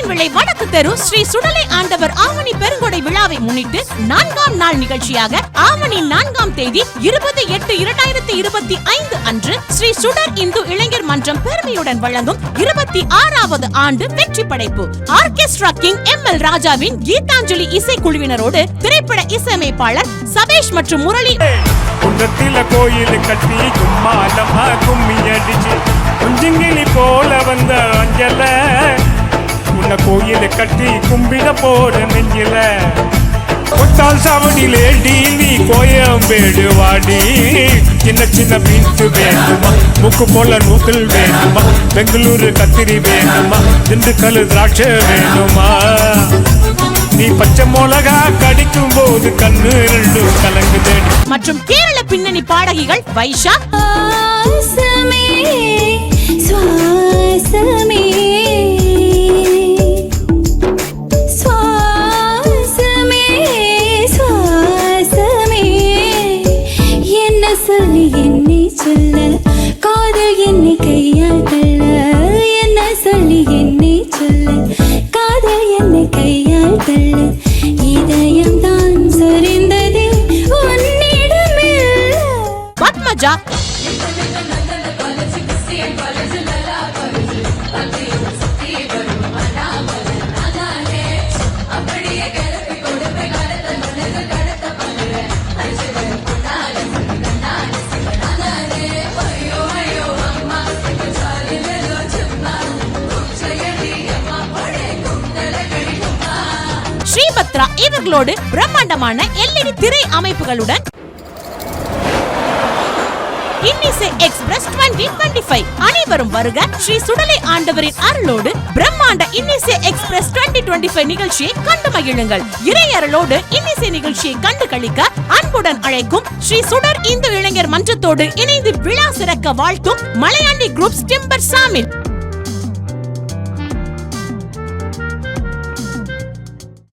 தேன் விளை வடக்கு தெரு ஸ்ரீ சுடலை ஆண்டவர் ஆவணி பெருங்கொடை விழாவை முன்னிட்டு 4ஆம் நாள் நிகழ்ச்சியாக ஆவணி 4ஆம் தேதி 20/8/2025 அன்று ஸ்ரீ சுடர் இந்து இளைஞர் மன்றம் பெருமையுடன் வழங்கும் 26வது ஆண்டு வெற்றி படைப்பு ஆர்கெஸ்ட்ரா கிங் எம்.எல். ராஜாவின் கீதாஞ்சலி இசைக்குழுவினரோடு திரைப்பட இசையமைப்பாளர் சபேஷ் மற்றும் முரளி கோயில் கட்டி கும்மாலமா கும்மி அடிச்சு குஞ்சுங்கிளி போல வந்த அஞ்சல உன்னை கோயில கட்டி கும்பிட போற நெஞ்சில கொத்தால் சாவடியிலே நீ கோயம்பேடு வாடி சின்ன சின்ன பீன்ஸ் வேணுமா முக்கு போல நூக்கல் வேணுமா பெங்களூரு கத்திரி வேணுமா திண்டுக்கல் திராட்சை வேணுமா நீ பச்சை மிளகா கடிக்கும் போது கண்ணு ரெண்டு கலங்குது. மற்றும் கேரள பின்னணி பாடகிகள் வைஷா சொல்லி என்னை சொல்ல காதல் என்னை கையால் தள்ள என்ன சொல்லி என்னை சொல்ல காதல் என்னை கையால் தள்ள இதயம் தான் சொரிந்தது உன்னிடமில்லை. பத்மஜா ஸ்ரீபத்ரா இவர்களோடு பிரம்மாண்டமான LED திரை அமைப்புகளுடன் இன்னிசை எக்ஸ்பிரஸ் 2025 அனைவரும் வருக. ஸ்ரீ சுடலை ஆண்டவரின் அருளோடு பிரம்மாண்ட இன்னிசை எக்ஸ்பிரஸ் 2025 நிகழ்ச்சியை கண்டு மகிழுங்கள். இறையருளோடு இன்னிசை நிகழ்ச்சியை கண்டு கழிக்க அன்புடன் அழைக்கும் ஸ்ரீ சுடர் இந்து இளைஞர் மன்றத்தோடு இணைந்து விழா சிறக்க வாழ்த்தும் மலையாண்டி குரூப் டிம்பர் சாமில்.